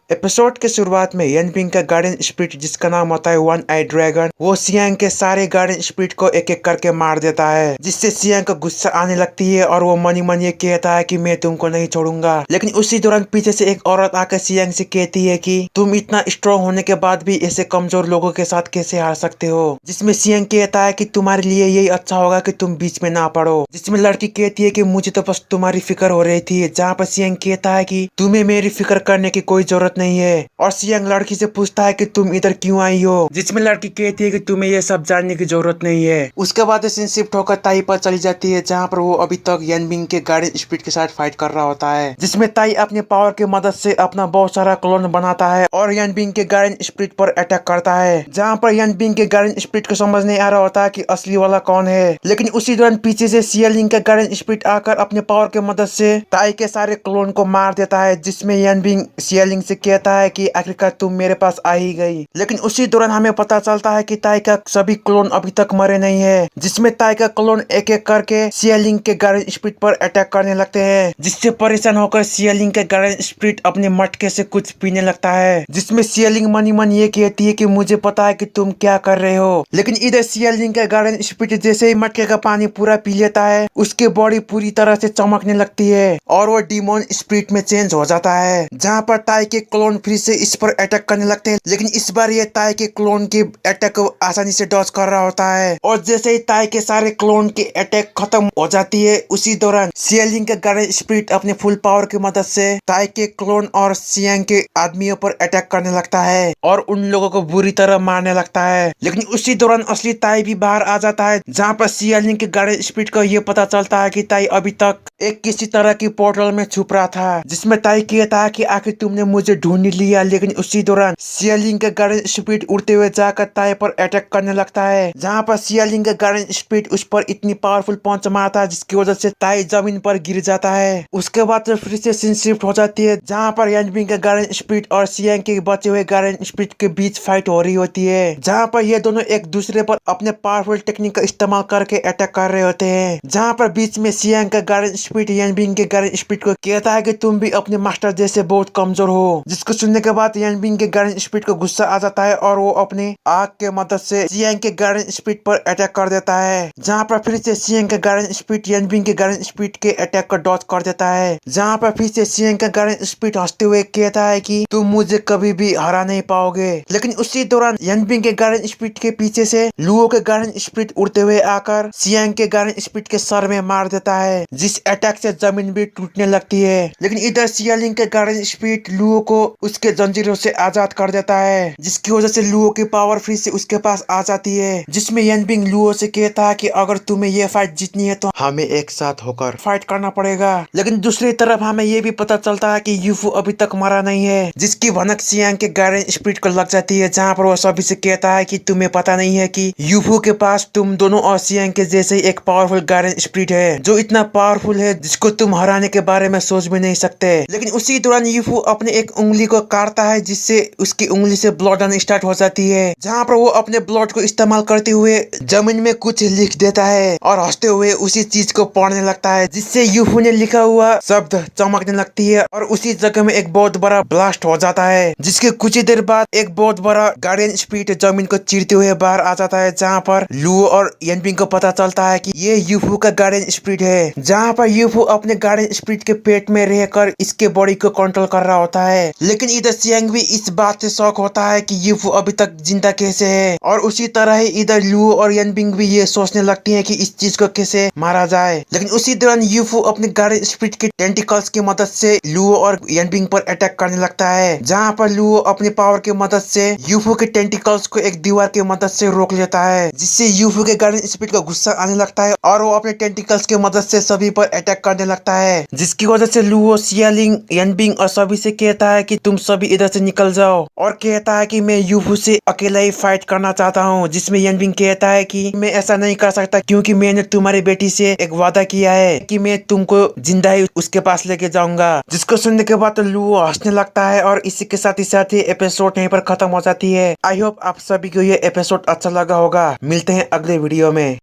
Episode के शुरुआत में यनबिंग का गार्डियन स्पिरिट जिसका नाम होता है वन आई ड्रैगन, वो सियांग के सारे गार्डियन स्पिरिट को एक एक करके मार देता है, जिससे सियांग को गुस्सा आने लगती है और वो मनी मन ये कहता है कि मैं तुमको नहीं छोड़ूंगा। लेकिन उसी दौरान पीछे से एक औरत आकर सियांग से कहती है कि तुम इतना स्ट्रॉन्ग होने के बाद भी ऐसे कमजोर लोगों के साथ कैसे हार सकते हो। जिसमें सियांग कहता है कि तुम्हारे लिए यही अच्छा होगा कि तुम बीच में ना पड़ो। जिसमें लड़की कहती है कि मुझे तो बस तुम्हारी फिक्र हो रही थी, जहाँ पर सियांग कहता है कि तुम्हें मेरी फिक्र करने की कोई जरूरत नहीं है। और सियांग लड़की से पूछता है कि तुम इधर क्यों आई हो, जिसमें लड़की कहती है कि तुम्हें ये सब जानने की जरूरत नहीं है। उसके बाद सीन शिफ्ट होकर ताई पर चली जाती है, जहाँ पर वो अभी तक यनबिंग के गार्डियन स्पिरिट के साथ फाइट कर रहा होता है। जिसमें ताई अपने पावर की मदद से अपना बहुत सारा क्लोन बनाता है और यनबिंग के गार्डियन स्पिरिट पर अटैक करता है, जहाँ पर यनबिंग के गार्डियन स्पिरिट को समझ नहीं आ रहा होता है कि असली वाला कौन है। लेकिन उसी दौरान पीछे से सियालिंग का गार्डियन स्पिरिट आकर अपने पावर की मदद से ताई के सारे क्लोन को मार देता है। जिसमें यनबिंग सियालिंग से कहता है कि आखिरकार तुम मेरे पास आ ही गई। लेकिन उसी दौरान हमें पता चलता है कि ताई का सभी क्लोन अभी तक मरे नहीं है, जिसमें ताई का क्लोन एक एक करके सियालिंग के गार्डियन स्पिरिट पर अटैक करने लगते हैं। जिससे परेशान होकर सियालिंग के गार्डियन स्पिरिट अपने मटके से कुछ पीने लगता है। जिसमें सियालिंग मनी मन ये कहती है कि मुझे पता है कि तुम क्या कर रहे हो। लेकिन इधर सियालिंग का गार्डियन स्पिरिट जैसे ही मटके का पानी पूरा पी लेता है, उसकी बॉडी पूरी तरह से चमकने लगती है और वो डीमोन स्पिरिट में चेंज हो जाता है, जहाँ पर ताई के क्लोन फिर से इस पर अटैक करने लगते हैं। लेकिन इस बार ये ताई के क्लोन के अटैक को आसानी से डॉज कर रहा होता है और जैसे ही ताई के सारे क्लोन के अटैक खत्म हो जाती है, उसी दौरान सियालिंग का गार्डियन स्पिरिट अपने फुल पावर की मदद से ताई के क्लोन और सियांग के आदमियों पर अटैक करने लगता है और उन लोगों को बुरी तरह मारने लगता है। लेकिन उसी दौरान असली ताई भी बाहर आ जाता है, जहाँ पर सियालिंग के गार्डियन स्पिरिट को ये पता चलता है कि ताई अभी तक एक किसी तरह की पोर्टल में छुप रहा था। जिसमें ताई कहता है कि आखिर तुमने मुझे ढूंढ लिया। लेकिन उसी दौरान सियालिंग का गार्डियन स्पिरिट उड़ते हुए जाकर ताई पर अटैक करने लगता है, जहाँ पर सियालिंग का गार्डियन स्पिरिट उस पर इतनी पावरफुल पंच मारता है जिसकी वजह से ताई जमीन पर गिर जाता है। उसके बाद फिर से सीन शिफ्ट हो जाती है, जहाँ पर यनबिंग का गार्डियन स्पिरिट और सियांग के बचे हुए गार्डियन स्पिरिट के बीच फाइट हो रही होती है, जहाँ पर ये दोनों एक दूसरे पर अपने पावरफुल टेक्निक का इस्तेमाल करके अटैक कर रहे होते हैं। जहाँ पर बीच में सियांग का गार्डियन स्पिरिट यनबिंग के गार्डियन स्पिरिट को कहता है कि तुम भी अपने मास्टर जैसे बहुत कमजोर हो, जिसको सुनने के बाद यनबिंग के गार्डियन स्पिरिट को गुस्सा आ जाता है और वो अपने आग के मदद से सियांग के गार्डियन स्पिरिट पर अटैक कर देता है, जहाँ पर फिर से सियांग का गार्डियन स्पिरिट यनबिंग के गार्डियन स्पिरिट के अटैक को डॉज कर देता है, जहाँ पर फिर से सियांग का गार्डियन स्पिरिट हंसते हुए कहता है कि तुम मुझे कभी भी हरा नहीं पाओगे। लेकिन उसी दौरान यनबिंग के गार्डियन स्पिरिट के पीछे से लुओ के गार्डियन स्पिरिट उड़ते हुए आकर सियांग के गार्डियन स्पिरिट के सर में मार देता है, जिस अटैक से जमीन भी टूटने लगती है। लेकिन इधर सियालिंग के गार्डियन स्पिरिट लुओ को उसके जंजीरों से आजाद कर देता है, जिसकी वजह से लुओ की पावर फिर से उसके पास आ जाती है। जिसमें यनबिंग लुओ से कहता है कि अगर तुम्हें ये फाइट जीतनी है तो हमें एक साथ होकर फाइट करना पड़ेगा। लेकिन दूसरी तरफ हमें ये भी पता चलता है कि यूफू अभी तक मरा नहीं है, जिसकी भनक सियांग के गार्डियन स्पिरिट को लग जाती है, जहाँ पर वो सभी से कहता है कि तुम्हें पता नहीं है कि यूफू के पास तुम दोनों और सियांग के जैसे ही एक पावरफुल गार्डियन स्पिरिट है, जो इतना पावरफुल है जिसको तुम हराने के बारे में सोच भी नहीं सकते। लेकिन उसी दौरान यूफू अपने एक उंगली को काटता है, जिससे उसकी उंगली से ब्लड आना स्टार्ट हो जाती है, जहाँ पर वो अपने ब्लड को इस्तेमाल करते हुए जमीन में कुछ लिख देता है और हंसते हुए उसी चीज को पढ़ने लगता है, जिससे यूफू ने लिखा हुआ शब्द चमकने लगती है और उसी जगह में एक बहुत बड़ा ब्लास्ट हो जाता है, जिसके कुछ ही देर बाद एक बहुत बड़ा गार्डियन स्पिरिट जमीन को चीरते हुए बाहर आ जाता है, जहाँ पर लुओ और यनबिंग को पता चलता है कि ये यूफू का गार्डियन स्पिरिट है, जहाँ पर यूफू अपने गार्डियन स्पिरिट के पेट में रहकर इसके बॉडी को कंट्रोल कर रहा होता है। लेकिन इधर सियांग भी इस बात से शॉक होता है कि यूफू अभी तक जिंदा कैसे है, और उसी तरह ही इधर लुओ और यनबिंग भी ये सोचने लगती है कि इस चीज को कैसे मारा जाए। लेकिन उसी दौरान यूफू अपने गार्डियन स्पिरिट के टेंटिकल्स की मदद से लुओ और यनबिंग पर अटैक करने लगता है, जहाँ पर लुओ अपनी पावर की मदद से यूफू के टेंटिकल्स को एक दीवार की मदद से रोक लेता है, जिससे यूफू के गार्डियन स्पिरिट को गुस्सा आने लगता है और वो अपने टेंटिकल्स की मदद से सभी पर अटैक करने लगता है, जिसकी वजह से लुओ सियालिंग यनबिंग और सभी से कहता है कि तुम सभी इधर से निकल जाओ, और कहता है कि मैं यूफू से अकेला ही फाइट करना चाहता हूँ। जिसमें यनबिंग कहता है कि मैं ऐसा नहीं कर सकता, क्योंकि मैंने तुम्हारी बेटी से एक वादा किया है कि मैं तुमको जिंदा ही उसके पास लेके जाऊंगा। जिसको सुनने के बाद तो लुओ हंसने लगता है और इसी के साथ ही एपिसोड यहीं पर खत्म हो जाती है। आई होप आप सभी को ये एपिसोड अच्छा लगा होगा। मिलते हैं अगले वीडियो में।